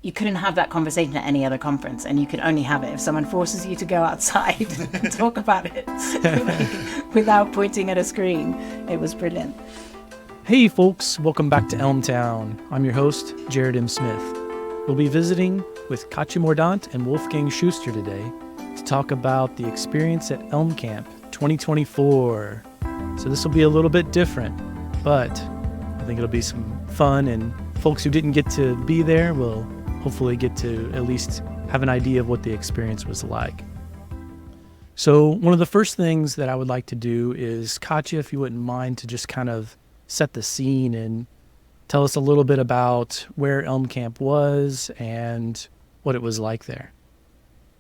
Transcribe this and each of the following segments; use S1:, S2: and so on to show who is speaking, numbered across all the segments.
S1: you couldn't have that conversation at any other conference, and you could only have it if someone forces you to go outside and talk about it without pointing at a screen. It was brilliant.
S2: Hey folks, welcome back to Elm Town. I'm your host, Jared M. Smith. We'll be visiting with Katja Mordaunt and Wolfgang Schuster today to talk about the experience at Elm Camp 2024. So this will be a little bit different, but I think it'll be some fun, and folks who didn't get to be there will hopefully get to at least have an idea of what the experience was like. So one of the first things that I would like to do is, Katja, if you wouldn't mind, to just kind of set the scene and tell us a little bit about where Elm Camp was and what it was like there.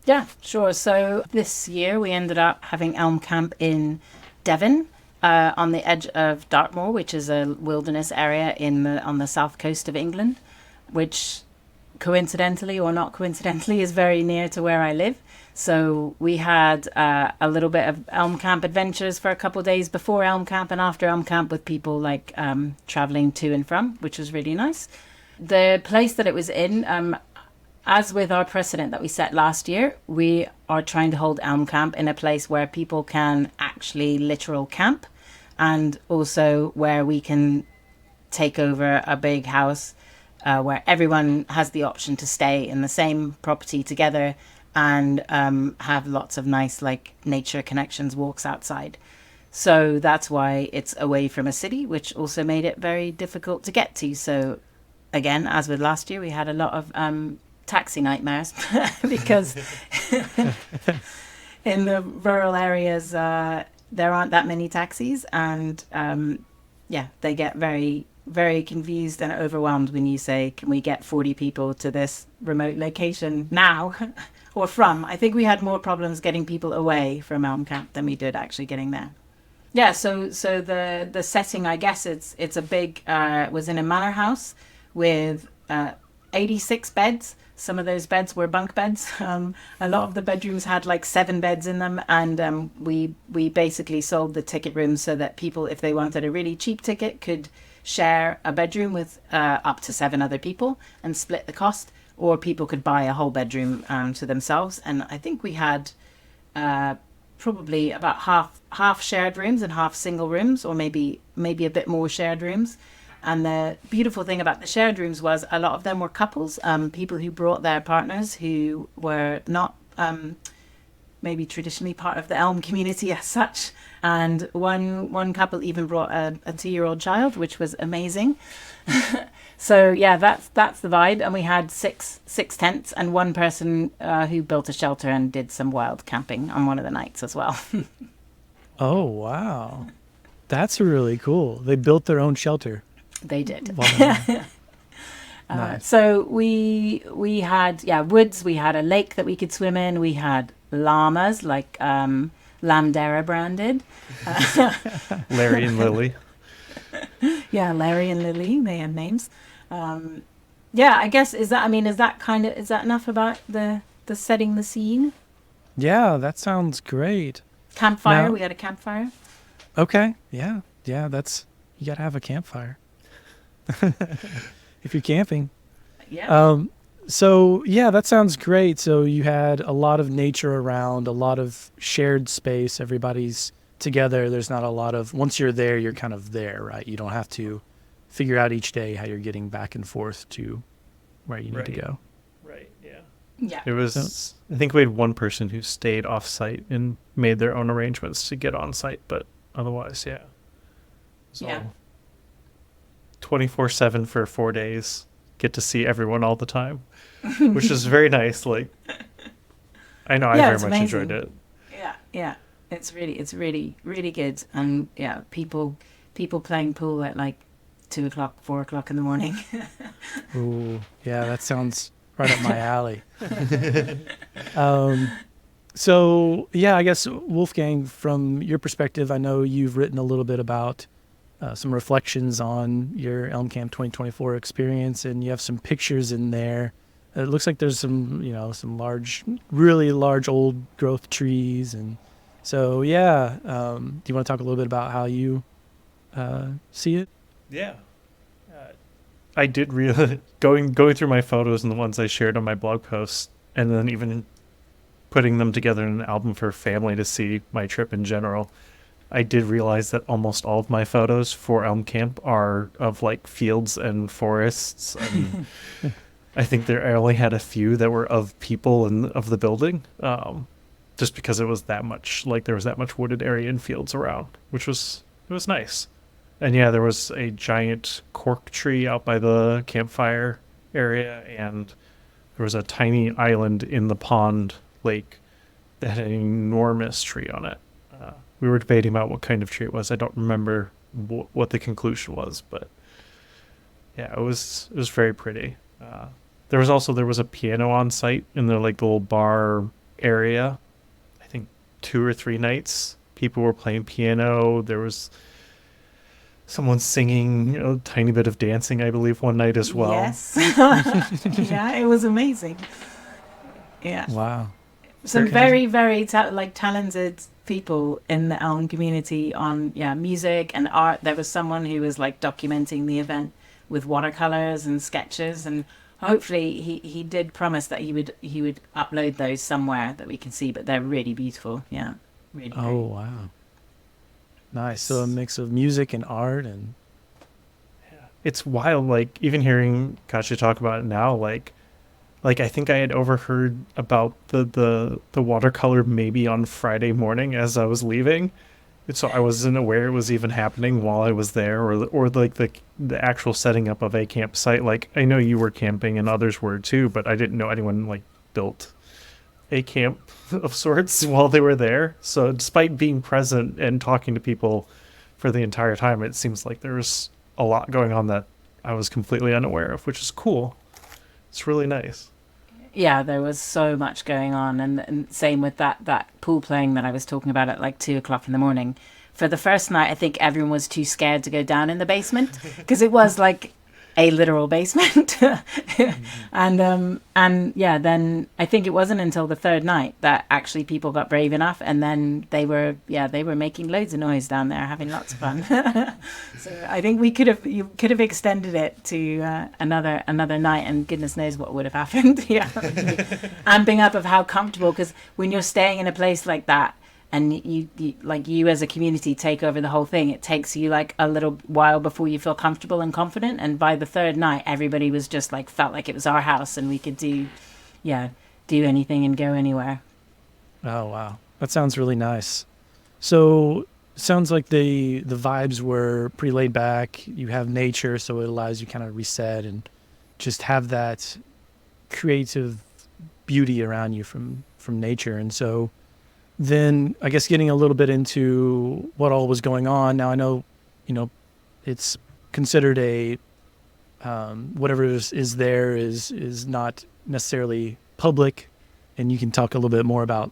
S1: Yeah, sure. So this year we ended up having Elm Camp in Devon, on the edge of Dartmoor, which is a wilderness area on the south coast of England, which coincidentally or not coincidentally is very near to where I live. So we had a little bit of Elm Camp adventures for a couple of days before Elm Camp and after Elm Camp, with people like traveling to and from, which was really nice. The place that it was in, as with our precedent that we set last year, we are trying to hold Elm Camp in a place where people can actually literal camp, and also where we can take over a big house where everyone has the option to stay in the same property together and have lots of nice like nature connections, walks outside. So that's why it's away from a city, which also made it very difficult to get to. So again, as with last year, we had a lot of taxi nightmares because in the rural areas there aren't that many taxis, and they get very, very confused and overwhelmed when you say, can we get 40 people to this remote location now or from. I think we had more problems getting people away from Elm Camp than we did actually getting there. Yeah, so the setting, I guess it's a big was in a manor house with 86 beds. Some of those beds were bunk beds. A lot of the bedrooms had like 7 beds in them, and we basically sold the ticket rooms so that people, if they wanted a really cheap ticket, could share a bedroom with up to 7 other people and split the cost, or people could buy a whole bedroom to themselves. And I think we had probably about half shared rooms and half single rooms, or maybe a bit more shared rooms. And the beautiful thing about the shared rooms was a lot of them were couples, people who brought their partners who were not maybe traditionally part of the Elm community as such. And one couple even brought a 2-year-old child, which was amazing. So yeah, that's the vibe. And we had six tents and one person who built a shelter and did some wild camping on one of the nights as well.
S2: Oh, wow. That's really cool. They built their own shelter.
S1: They did.
S2: Wow. Nice.
S1: So we had woods. We had a lake that we could swim in. We had llamas, like Lamdera branded.
S3: Larry and Lily.
S1: Yeah, Larry and Lily. They have names. I guess is that enough about the setting the scene?
S2: Yeah, that sounds great.
S1: Campfire.
S2: Now,
S1: we had a campfire.
S2: Okay. Yeah. That's, you gotta have a campfire. If you're camping.
S1: Yeah.
S2: So yeah, that sounds great. So you had a lot of nature around, a lot of shared space. Everybody's together. There's not a lot of, once you're there, you're kind of there, right? You don't have to figure out each day how you're getting back and forth to where you need to go.
S3: Right. Yeah.
S1: Yeah.
S3: It was, I think we had one person who stayed off site and made their own arrangements to get on site, but otherwise, yeah. So
S1: Yeah.
S3: 24/7 for 4 days. Get to see everyone all the time, which is very nice. Like, I know I very much
S1: amazing.
S3: enjoyed it.
S1: Yeah. It's really, really good. And yeah, people playing pool at like 2:00, 4:00 in the morning.
S2: Ooh, yeah, that sounds right up my alley. So yeah, I guess Wolfgang, from your perspective, I know you've written a little bit about some reflections on your Elm Camp 2024 experience, and you have some pictures in there. It looks like there's some large, really large old growth trees. And so, yeah, do you want to talk a little bit about how you see it?
S3: Yeah. I did really going through my photos and the ones I shared on my blog post, and then even putting them together in an album for family to see my trip in general. I did realize that almost all of my photos for Elm Camp are of like fields and forests, and I think I only had a few that were of people and of the building, just because it was that much, like there was that much wooded area and fields around, it was nice. And yeah, there was a giant cork tree out by the campfire area, and there was a tiny island in the pond lake that had an enormous tree on it. We were debating about what kind of tree it was. I don't remember what the conclusion was, but yeah, it was very pretty. There was a piano on site in the like the little bar area. I think 2 or 3 nights people were playing piano. There was someone singing, a tiny bit of dancing, I believe, one night as well.
S1: Yes. Yeah, it was amazing. Yeah.
S2: Wow.
S1: Some very, very talented people in the Elm community on music and art. There was someone who was like documenting the event with watercolors and sketches, and hopefully he did promise that he would upload those somewhere that we can see. But they're really beautiful. Yeah, really.
S2: Oh wow. Nice. So a mix of music and art, and
S3: it's wild. Like even hearing Katja talk about it now, like I think I had overheard about the watercolor maybe on Friday morning as I was leaving, so I wasn't aware it was even happening while I was there, or like the actual setting up of a campsite. Like I know you were camping and others were too, but I didn't know anyone like built a camp of sorts while they were there. So despite being present and talking to people for the entire time, it seems like there was a lot going on that I was completely unaware of, which is cool. It's really nice.
S1: Yeah, there was so much going on, and same with that pool playing that I was talking about at like 2:00 in the morning. For the first night, I think everyone was too scared to go down in the basement because it was like a literal basement. and yeah, then I think it wasn't until the third night that actually people got brave enough, and then they were making loads of noise down there, having lots of fun. So I think you could have extended it to another night, and goodness knows what would have happened. Yeah, amping up of how comfortable, because when you're staying in a place like that, and you as a community take over the whole thing, it takes you like a little while before you feel comfortable and confident. And by the third night, everybody was just like felt like it was our house and we could do anything and go anywhere.
S2: Oh wow, that sounds really nice. So sounds like the vibes were pretty laid back. You have nature, so it allows you kind of reset and just have that creative beauty around you from nature. And so then I guess getting a little bit into what all was going on. Now I know, it's considered a whatever is there is not necessarily public, and you can talk a little bit more about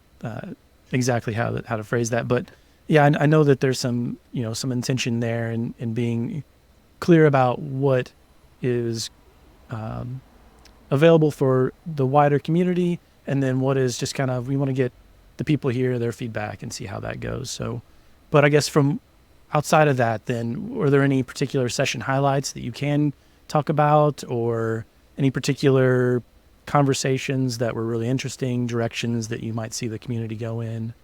S2: exactly how to phrase that. But yeah, I know that there's some intention there in being clear about what is available for the wider community, and then what is just kind of, we want to get the people here, their feedback, and see how that goes. So, but I guess from outside of that, then, were there any particular session highlights that you can talk about, or any particular conversations that were really interesting, directions that you might see the community go in?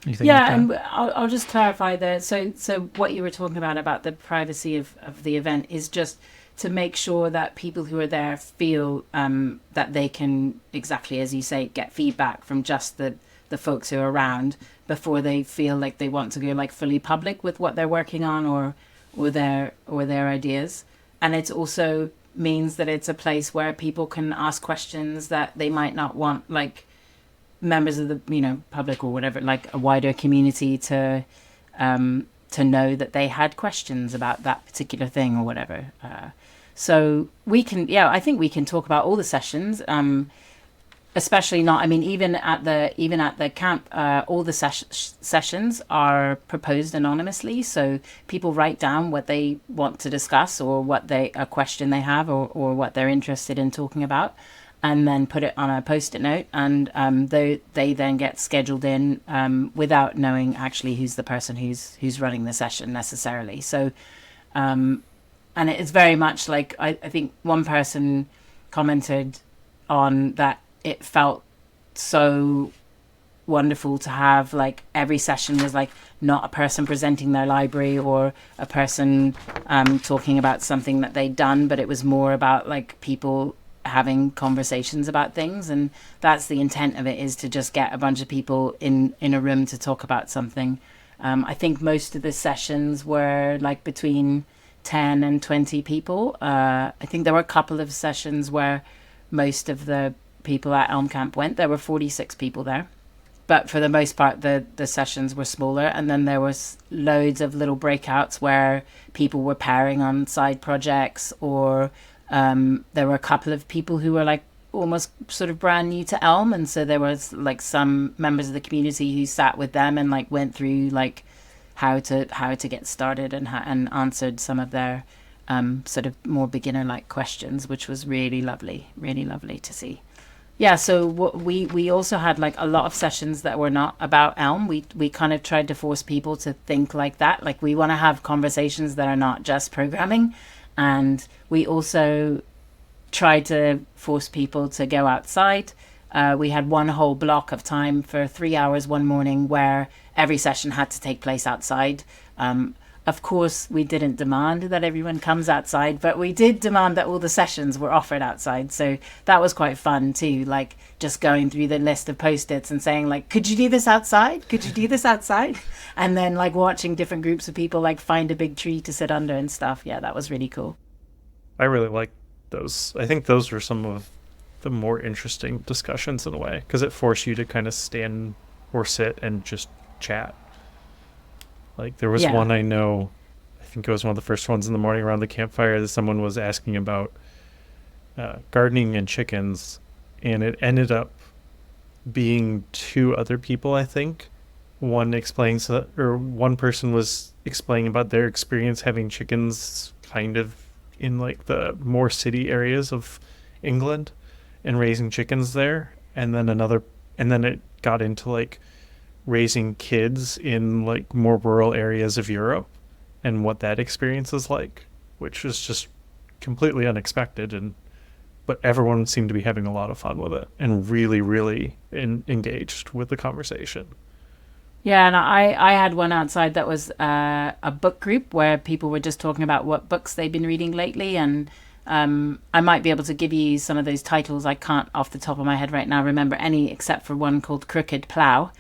S2: Anything like that?
S1: And I'll just clarify there. So what you were talking about the privacy of the event is just to make sure that people who are there feel that they can, exactly as you say, get feedback from just the folks who are around before they feel like they want to go like fully public with what they're working on or their ideas. And it also means that it's a place where people can ask questions that they might not want like members of the public or whatever, like a wider community to know that they had questions about that particular thing or whatever. So we can, I think we can talk about all the sessions, especially not, even at the camp, all the sessions are proposed anonymously. So people write down what they want to discuss, or a question they have, or what they're interested in talking about, and then put it on a post-it note, and they then get scheduled in without knowing actually who's the person who's running the session necessarily. So and it's very much like, I think one person commented on that it felt so wonderful to have like every session was like not a person presenting their library or a person talking about something that they'd done, but it was more about like people having conversations about things. And that's the intent of it, is to just get a bunch of people in a room to talk about something. I think most of the sessions were like between 10 and 20 people. I think there were a couple of sessions where most of the people at Elm Camp went. There were 46 people there. But for the most part, the sessions were smaller. And then there was loads of little breakouts where people were pairing on side projects, or there were a couple of people who were like almost sort of brand new to Elm. And so there was like some members of the community who sat with them and like went through like how to get started, and answered some of their sort of more beginner-like questions, which was really lovely to see. Yeah, so we also had like a lot of sessions that were not about Elm. We kind of tried to force people to think like that. Like, we want to have conversations that are not just programming. And we also tried to force people to go outside. We had one whole block of time for 3 hours one morning where every session had to take place outside. Of course, we didn't demand that everyone comes outside, but we did demand that all the sessions were offered outside. So that was quite fun too, like just going through the list of Post-its and saying like, could you do this outside? Could you do this outside? And then like watching different groups of people like find a big tree to sit under and stuff. Yeah, that was really cool.
S3: I really like those. I think those were some of the more interesting discussions in a way, because it forced you to kind of stand or sit and just chat. Like, there was one I know, I think it was one of the first ones in the morning around the campfire, that someone was asking about gardening and chickens, and it ended up being two other people, I think. One person was explaining about their experience having chickens kind of in like the more city areas of England and raising chickens there, and then it got into like raising kids in like more rural areas of Europe and what that experience is like, which was just completely unexpected. But everyone seemed to be having a lot of fun with it and really, really engaged with the conversation.
S1: Yeah, and I had one outside that was a book group where people were just talking about what books they've been reading lately. And I might be able to give you some of those titles. I can't off the top of my head right now remember any except for one called Crooked Plough.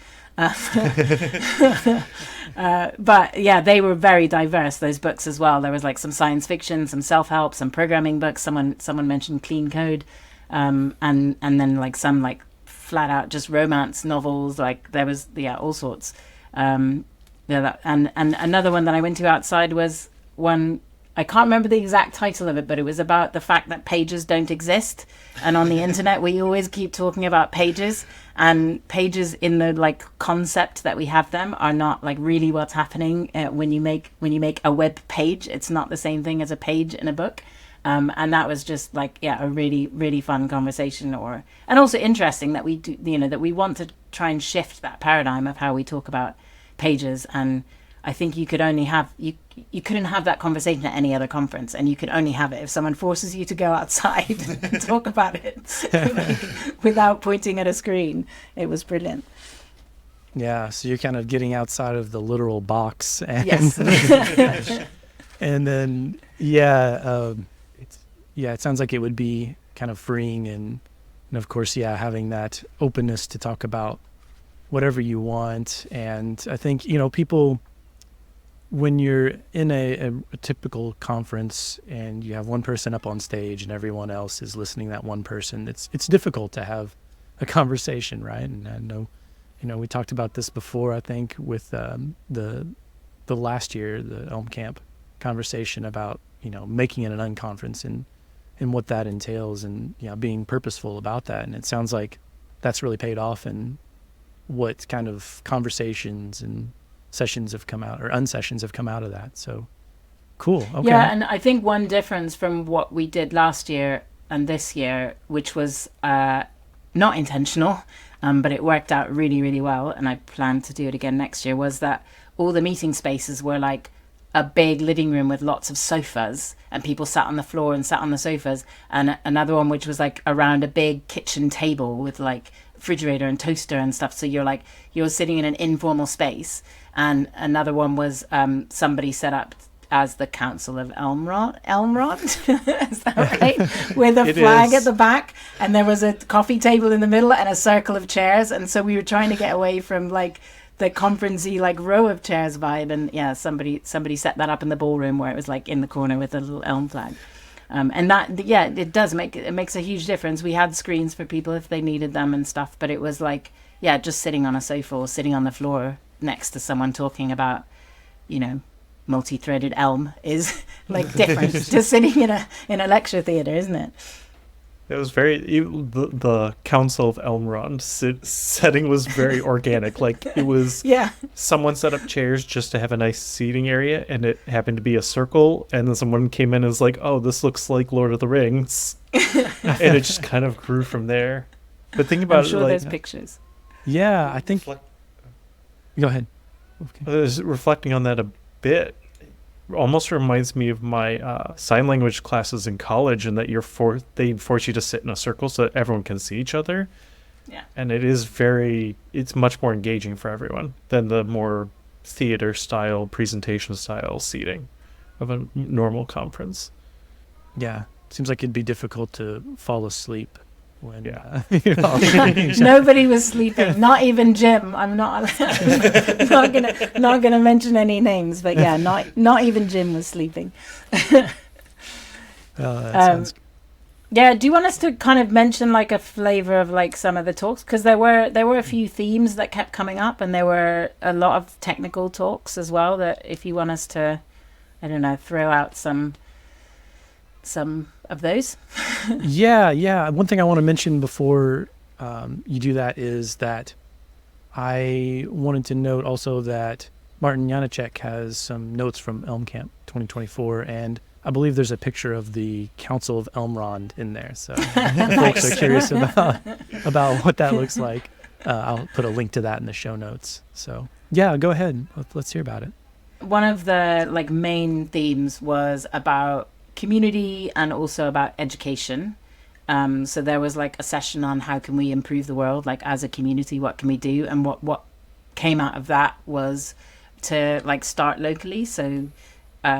S1: But yeah, they were very diverse, those books as well. There was like some science fiction, some self-help, some programming books. Someone mentioned Clean Code, and then like some like flat out just romance novels. Like there was all sorts. And another one that I went to outside was one, I can't remember the exact title of it, but it was about the fact that pages don't exist. And on the internet, we always keep talking about pages, and pages in the like concept that we have them are not like really what's happening when you make a web page. It's not the same thing as a page in a book. And that was just like, a really, really fun conversation, and also interesting that we do, that we want to try and shift that paradigm of how we talk about pages. And I think you could only have, you couldn't have that conversation at any other conference, and you could only have it if someone forces you to go outside and talk about it without pointing at a screen. It was brilliant.
S2: Yeah, so you're kind of getting outside of the literal box. And
S1: yes.
S2: And then, it sounds like it would be kind of freeing, and of course, having that openness to talk about whatever you want. And I think, people, when you're in a typical conference and you have one person up on stage and everyone else is listening to that one person, it's difficult to have a conversation, right? And I know, we talked about this before, I think, with the last year, the Elm Camp conversation about, making it an unconference and what that entails, and, being purposeful about that. And it sounds like that's really paid off, and what kind of conversations and sessions have come out, or unsessions have come out of that. So cool. Okay.
S1: Yeah, and I think one difference from what we did last year and this year, which was not intentional, but it worked out really, really well, and I plan to do it again next year, was that all the meeting spaces were like a big living room with lots of sofas, and people sat on the floor and sat on the sofas, and another one which was like around a big kitchen table with like refrigerator and toaster and stuff, so you're sitting in an informal space. And another one was somebody set up as the Council of Elmrod. Is that right? With a flag at the back, and there was a coffee table in the middle and a circle of chairs. And so we were trying to get away from like the conferencey like row of chairs vibe. And yeah, somebody set that up in the ballroom where it was like in the corner with a little elm flag. And that, yeah, it makes a huge difference. We had screens for people if they needed them and stuff, but it was like, yeah, just sitting on a sofa or sitting on the floor next to someone talking about, multi-threaded elm is like different to sitting in a lecture theater, isn't it?
S3: It was the Council of Elmrond setting was very organic. Like it was, someone set up chairs just to have a nice seating area, and it happened to be a circle. And then someone came in and was like, "Oh, this looks like Lord of the Rings," and it just kind of grew from there. But think about
S1: I'm sure there's pictures.
S2: Yeah, I think. Go ahead.
S3: Okay. I was reflecting on that a bit. Almost reminds me of my sign language classes in college, and that they force you to sit in a circle so that everyone can see each other.
S1: Yeah.
S3: And it's much more engaging for everyone than the more theater style, presentation style seating of a normal conference.
S2: Yeah. Seems like it'd be difficult to fall asleep when
S1: nobody was sleeping, not even Jim. I'm not gonna mention any names, but yeah, not even Jim was sleeping.
S2: Sounds
S1: yeah, do you want us to kind of mention like a flavor of like some of the talks, because there were a few themes that kept coming up, and there were a lot of technical talks as well, that if you want us to, I don't know, throw out some of those.
S2: Yeah. One thing I want to mention before you do that is that I wanted to note also that Martin Janacek has some notes from Elm Camp 2024, and I believe there's a picture of the Council of Elmrond in there. So if folks are curious about what that looks like, I'll put a link to that in the show notes. So yeah, go ahead. Let's hear about it.
S1: One of the like main themes was about community and also about education. So there was like a session on how can we improve the world, like as a community, what can we do? And what came out of that was to like start locally. So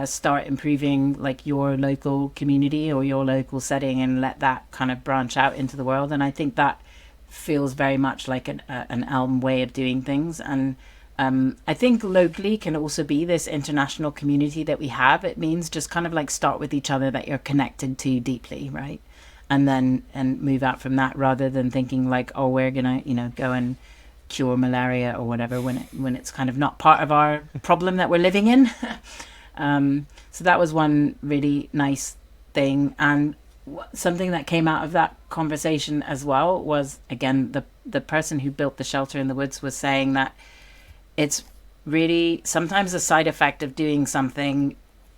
S1: start improving like your local community or your local setting, and let that kind of branch out into the world. And I think that feels very much like an Elm way of doing things. And I think locally can also be this international community that we have. It means just kind of like start with each other that you're connected to deeply, right? And move out from that, rather than thinking like, oh, we're gonna, go and cure malaria or whatever, when it's kind of not part of our problem that we're living in. So that was one really nice thing. And something that came out of that conversation as well was, again, the person who built the shelter in the woods was saying that it's really sometimes a side effect of doing something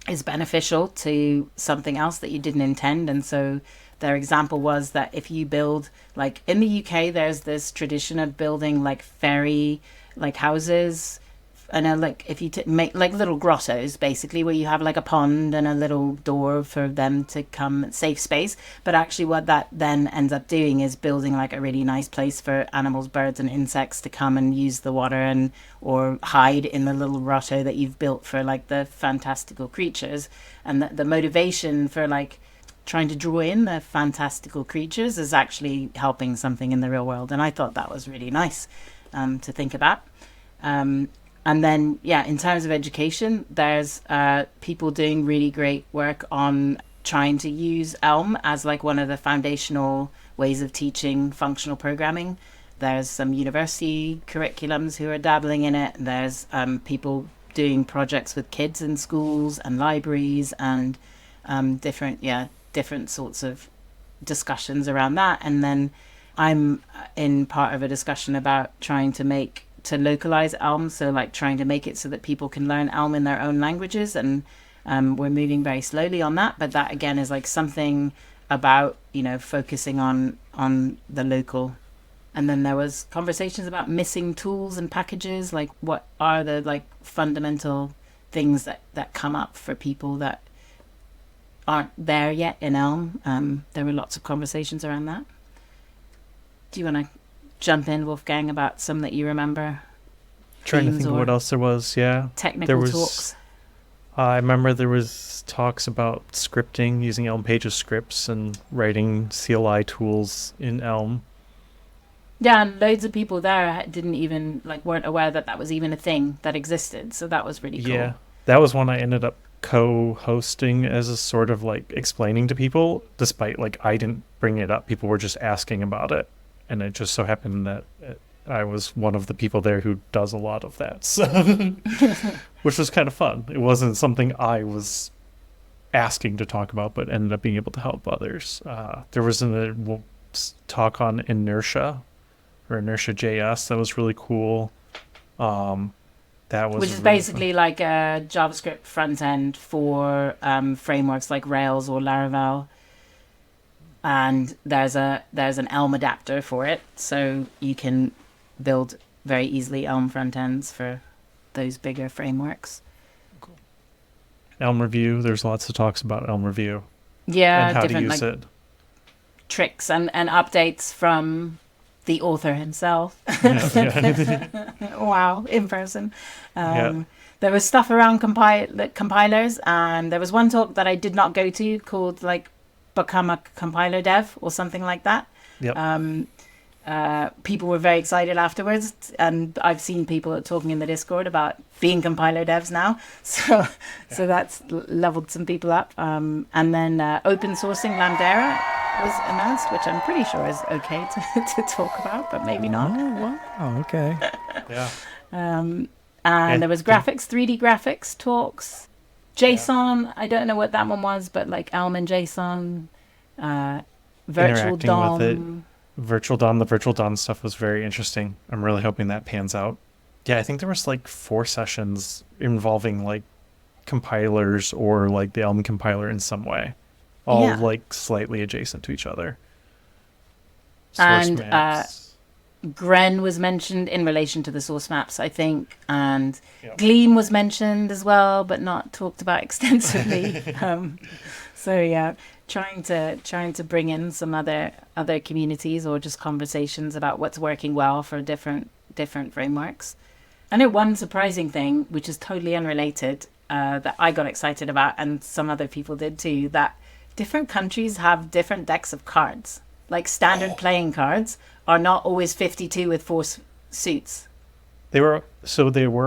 S1: is beneficial to something else that you didn't intend. And so their example was that if you build, like in the UK, there's this tradition of building like fairy like houses. And like if you make like little grottos, basically, where you have like a pond and a little door for them to come, safe space. But actually what that then ends up doing is building like a really nice place for animals, birds and insects to come and use the water or hide in the little grotto that you've built for like the fantastical creatures. And the motivation for like trying to draw in the fantastical creatures is actually helping something in the real world. And I thought that was really nice to think about. And then, yeah, in terms of education, there's people doing really great work on trying to use Elm as like one of the foundational ways of teaching functional programming. There's some university curriculums who are dabbling in it. There's people doing projects with kids in schools and libraries and different sorts of discussions around that. And then I'm in part of a discussion about trying to localize Elm, so like trying to make it so that people can learn Elm in their own languages, and we're moving very slowly on that, but that again is like something about focusing on the local. And then there was conversations about missing tools and packages, like what are the like fundamental things that come up for people that aren't there yet in Elm. There were lots of conversations around that. Do you want to jump in, Wolfgang, about some that you remember?
S3: Trying to think of what else there was. Yeah,
S1: technical talks.
S3: I remember there was talks about scripting, using Elm Pages scripts and writing CLI tools in Elm.
S1: Yeah, and loads of people there didn't even weren't aware that was even a thing that existed. So that was really cool.
S3: Yeah, that was one I ended up co-hosting as a sort of explaining to people, despite I didn't bring it up. People were just asking about it, and it just so happened that I was one of the people there who does a lot of that, so which was kind of fun. It wasn't something I was asking to talk about, but ended up being able to help others. There was a talk on inertia JS that was really cool.
S1: Which is basically like a JavaScript front end for frameworks like Rails or Laravel. And there's an Elm adapter for it, so you can build very easily Elm front ends for those bigger frameworks.
S3: Cool. Elm Review. There's lots of talks about Elm Review.
S1: Yeah,
S3: and how to use it.
S1: Tricks and updates from the author himself. Wow, in person. There was stuff around compilers, and there was one talk that I did not go to called Become a Compiler Dev or something like that.
S3: Yep.
S1: People were very excited afterwards, and I've seen people talking in the Discord about being compiler devs now. So that's leveled some people up. And then open sourcing Lambda was announced, which I'm pretty sure is okay to talk about, but maybe not.
S2: Oh, wow. Okay.
S3: Yeah.
S1: And there was graphics, 3D graphics talks. JSON, I don't know what that one was, but Elm and JSON, Virtual DOM.
S3: With it. Virtual DOM, the Virtual DOM stuff was very interesting. I'm really hoping that pans out. Yeah, I think there was 4 sessions involving compilers or the Elm compiler in some way. All slightly adjacent to each other.
S1: Source maps. Gren was mentioned in relation to the source maps, I think, and Gleam was mentioned as well, but not talked about extensively. So yeah, trying to bring in some other communities or just conversations about what's working well for different frameworks. I know one surprising thing, which is totally unrelated, that I got excited about, and some other people did too, that different countries have different decks of cards. Standard playing cards are not always 52 with 4 suits. They were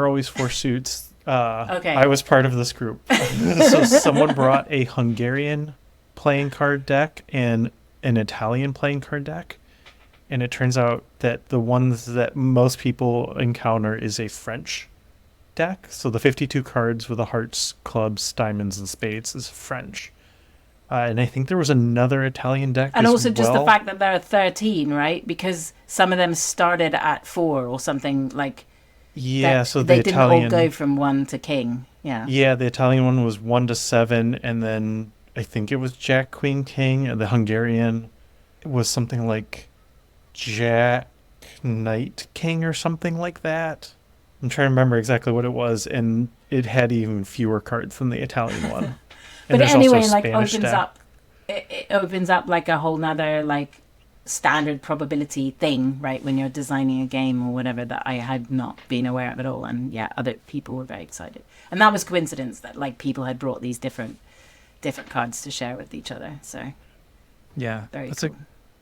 S3: always 4 suits.
S1: Okay.
S3: I was part of this group. So someone brought a Hungarian playing card deck and an Italian playing card deck. And it turns out that the ones that most people encounter is a French deck. So the 52 cards with the hearts, clubs, diamonds, and spades is French. And I think there was another Italian deck
S1: and
S3: as
S1: also just
S3: well.
S1: the fact that there are 13, right? Because some of them started at 4 or something
S3: Yeah, so
S1: they didn't all go from 1 to king. Yeah.
S3: Yeah, the Italian one was 1 to 7, and then I think it was Jack, Queen, King, and the Hungarian was something like Jack, Knight, King, or something like that. I'm trying to remember exactly what it was, and it had even fewer cards than the Italian one.
S1: But anyway, it opens up a whole nother standard probability thing, right? When you're designing a game or whatever, that I had not been aware of at all. And yeah, other people were very excited. And that was coincidence that people had brought these different cards to share with each other. So
S2: yeah,
S1: cool.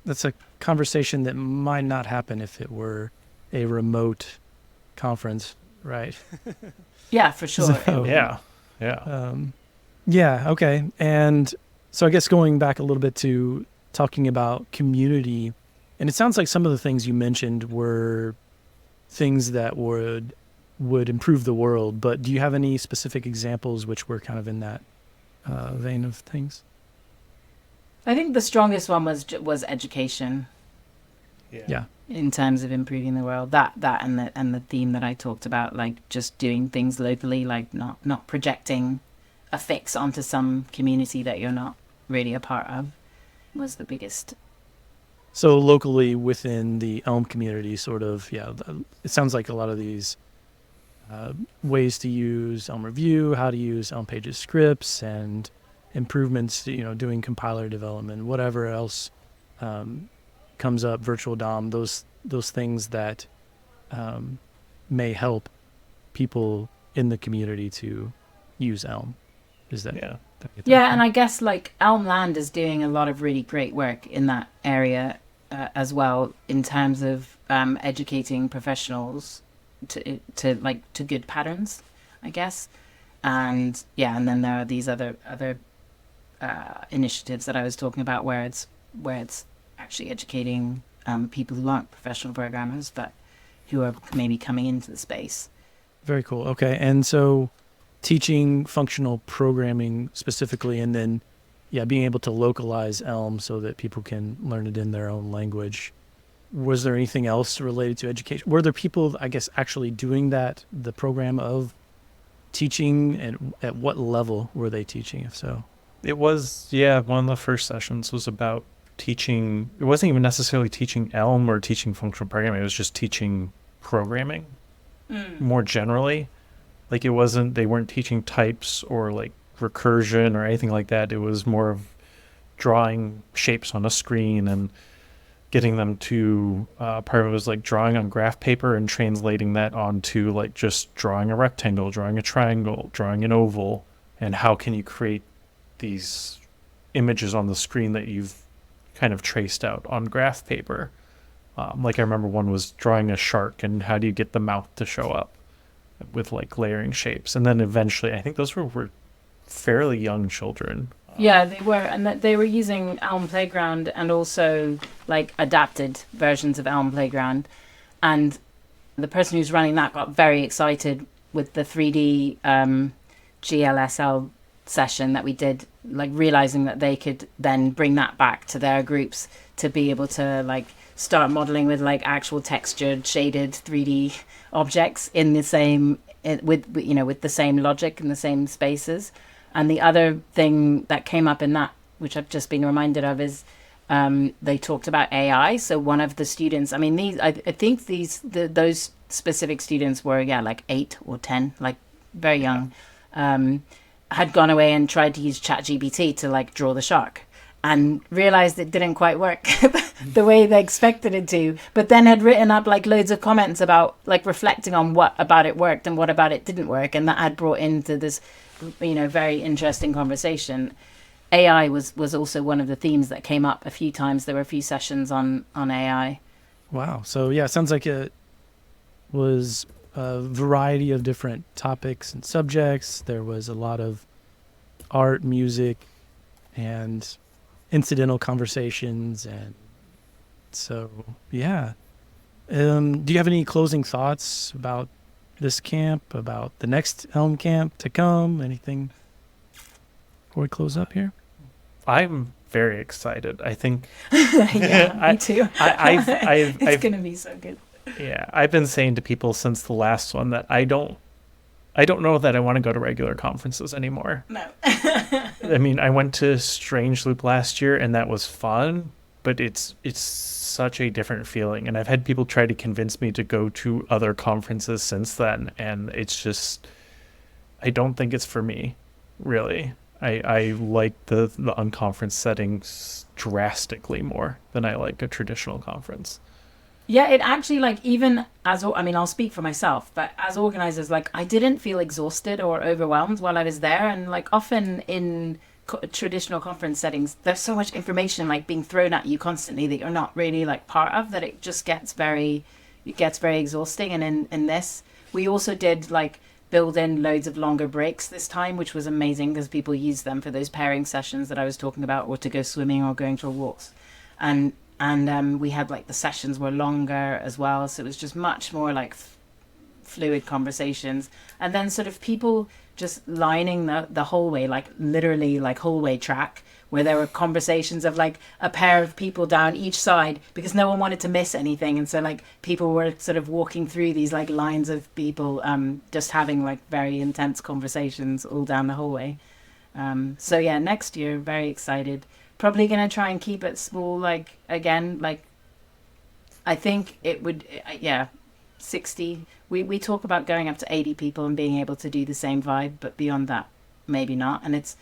S2: That's a conversation that might not happen if it were a remote conference, right?
S1: Yeah, for sure.
S2: So,
S3: yeah.
S2: Yeah, okay. And so I guess going back a little bit to talking about community, and it sounds like some of the things you mentioned were things that would improve the world, but do you have any specific examples which were kind of in that vein of things?
S1: I think the strongest one was education.
S2: Yeah.
S1: In terms of improving the world, that and the theme that I talked about, just doing things locally, not projecting a fix onto some community that you're not really a part of, was the biggest.
S2: So locally within the Elm community, sort of, it sounds like a lot of these ways to use Elm Review, how to use Elm Pages scripts, and improvements to, doing compiler development, whatever else comes up, virtual DOM, those things that may help people in the community to use Elm. Is that?
S3: Yeah.
S1: Yeah, and I guess like Elm Land is doing a lot of really great work in that area as well, in terms of educating professionals to good patterns, I guess. And yeah, and then there are these other initiatives that I was talking about where it's actually educating people who aren't professional programmers but who are maybe coming into the space.
S2: Very cool. Okay, and so teaching functional programming specifically, and then being able to localize Elm so that people can learn it in their own language. Was there anything else related to education? Were there people, I guess, actually doing that, the program of teaching, and at what level were they teaching, if so?
S3: It was, one of the first sessions was about teaching. It wasn't even necessarily teaching Elm or teaching functional programming. It was just teaching programming more generally. Like they weren't teaching types or like recursion or anything like that. It was more of drawing shapes on a screen and getting them to, part of it was like drawing on graph paper and translating that onto like just drawing a rectangle, drawing a triangle, drawing an oval, and how can you create these images on the screen that you've kind of traced out on graph paper. Like I remember one was drawing a shark, and how do you get the mouth to show up with like layering shapes. And then eventually, I think those were fairly young children.
S1: Yeah, they were, and they were using Elm Playground and also like adapted versions of Elm Playground. And the person who's running that got very excited with the 3D GLSL session that we did, like realizing that they could then bring that back to their groups to be able to like start modeling with like actual textured, shaded 3D objects in the same with the same logic and the same spaces. And the other thing that came up in that, which I've just been reminded of, is they talked about AI. So one of the students, I mean, I think those specific students were like 8 or 10, like very young, had gone away and tried to use ChatGPT to like draw the shark, and realized it didn't quite work the way they expected it to, but then had written up like loads of comments about like reflecting on what about it worked and what about it didn't work, and that had brought into this very interesting conversation. AI was also one of the themes that came up a few times. There were a few sessions on AI.
S2: Wow. So yeah, it sounds like it was a variety of different topics and subjects. There was a lot of art, music, and incidental conversations. And so, yeah. Do you have any closing thoughts about this camp, about the next Elm Camp to come? Anything before we close up here?
S3: I'm very excited. I think.
S1: Yeah, me too.
S3: It's
S1: going to be so good.
S3: Yeah, I've been saying to people since the last one that I don't know that I want to go to regular conferences anymore.
S1: No.
S3: I mean, I went to Strange Loop last year, and that was fun, but it's such a different feeling. And I've had people try to convince me to go to other conferences since then, and it's just, I don't think it's for me, really. I like the unconference settings drastically more than I like a traditional conference.
S1: Yeah, it actually, like, even I'll speak for myself, but as organizers, like, I didn't feel exhausted or overwhelmed while I was there. And like often in traditional conference settings, there's so much information like being thrown at you constantly that you're not really like part of, that it just gets very exhausting. And in this, we also did like build in loads of longer breaks this time, which was amazing because people used them for those pairing sessions that I was talking about, or to go swimming or going for walks. And we had like the sessions were longer as well, so it was just much more like fluid conversations. And then sort of people just lining the hallway, like literally like hallway track, where there were conversations of like a pair of people down each side, because no one wanted to miss anything. And so like people were sort of walking through these like lines of people, just having like very intense conversations all down the hallway. So yeah, next year, very excited. Probably going to try and keep it small, like, again, like, I think it would, 60. We talk about going up to 80 people and being able to do the same vibe, but beyond that, maybe not. And it's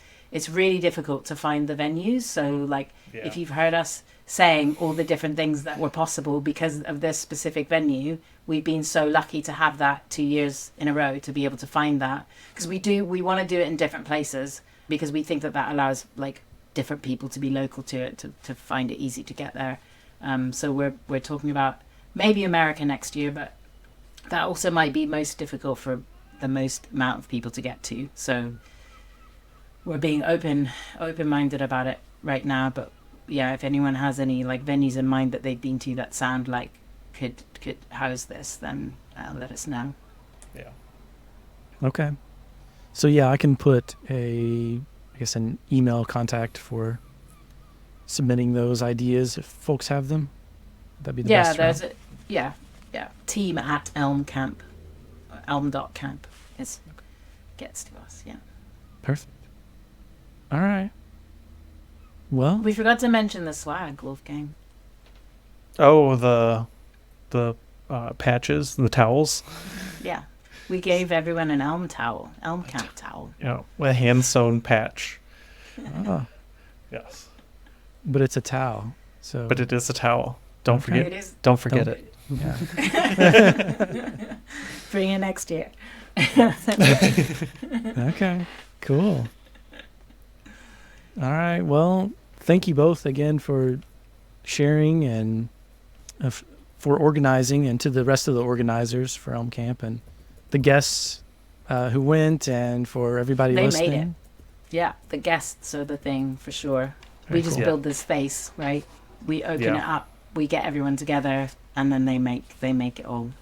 S1: really difficult to find the venues. So like, if you've heard us saying all the different things that were possible because of this specific venue, we've been so lucky to have that 2 years in a row to be able to find that, because we want to do it in different places because we think that allows like different people to be local to it, to find it easy to get there. So we're talking about maybe America next year, but that also might be most difficult for the most amount of people to get to. So we're being open-minded about it right now. But yeah, if anyone has any like venues in mind that they've been to that sound like could house this, then let us know.
S3: Yeah.
S2: Okay. So yeah, I can put an email contact for submitting those ideas if folks have them. That'd be the best.
S1: Yeah. Team at Elm Camp, elm.camp gets to us. Yeah.
S2: Perfect. All right. Well,
S1: We forgot to mention the swag, Wolfgang.
S3: Oh, the patches, the towels.
S1: Yeah. We gave everyone an Elm Camp towel.
S3: A hand-sewn patch.
S2: oh,
S3: Yes.
S2: but it's a towel. So,
S3: But it is a towel. Don't
S2: Okay.
S3: forget.
S1: It is.
S3: Don't forget
S2: Don't-
S3: it.
S2: yeah.
S1: Bring it next year.
S2: Okay. Cool. All right. Well, thank you both again for sharing and for organizing, and to the rest of the organizers for Elm Camp and the guests who went, and for everybody
S1: They
S2: listening.
S1: made it. Yeah, the guests are the thing for sure.
S2: Very
S1: We just
S2: cool.
S1: build this space, right? We open
S3: Yeah.
S1: it up, we get everyone together, and then they make it all.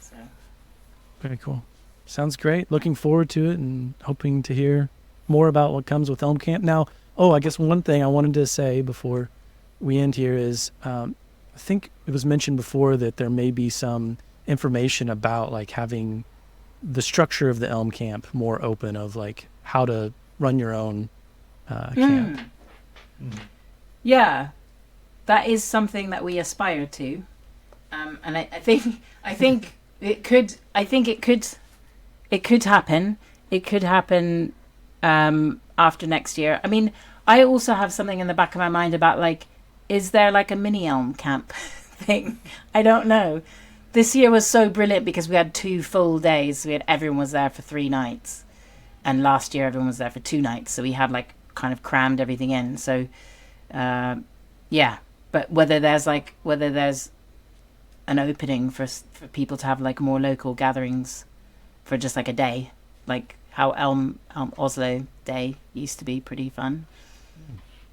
S1: So
S2: Very cool. Sounds great. Looking forward to it and hoping to hear more about what comes with Elm Camp. Now, I guess one thing I wanted to say before we end here is I think it was mentioned before that there may be some information about like having the structure of the Elm Camp more open, of like how to run your own camp.
S1: yeah, that is something that we aspire to, and I think it could happen. It could happen after next year. I mean, I also have something in the back of my mind about like, is there like a mini Elm Camp thing? I don't know. This year was so brilliant because we had 2 full days. Everyone was there for 3 nights, and last year everyone was there for 2 nights. So we had like kind of crammed everything in. So yeah, but whether there's an opening for people to have like more local gatherings for just like a day, like how Elm Oslo Day used to be pretty fun.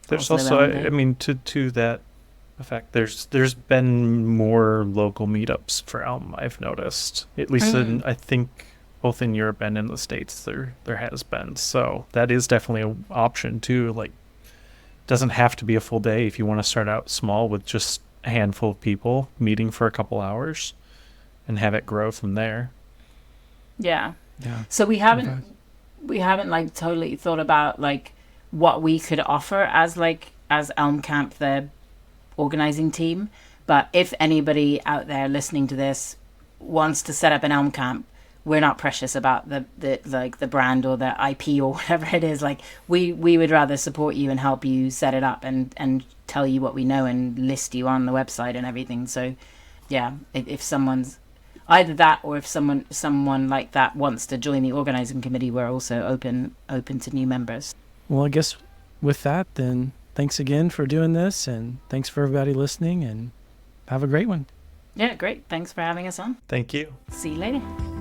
S3: There's
S1: Oslo
S3: also,
S1: Elm Day.
S3: I mean, to that effect, there's been more local meetups for Elm. I've noticed, at least I think both in Europe and in the States, there has been. So that is definitely an option too. Like, doesn't have to be a full day if you want to start out small with just a handful of people meeting for a couple hours, and have it grow from there.
S1: Yeah.
S2: Yeah.
S1: So we haven't like totally thought about like what we could offer as Elm Camp, the organizing team. But if anybody out there listening to this wants to set up an Elm Camp, we're not precious about the brand or the IP or whatever it is. Like we would rather support you and help you set it up and tell you what we know and list you on the website and everything. So yeah, if someone's either that, or if someone like that wants to join the organizing committee, we're also open to new members.
S2: Well, I guess with that, then thanks again for doing this, and thanks for everybody listening, and have a great one.
S1: Yeah, great. Thanks for having us on.
S3: Thank you.
S1: See you later.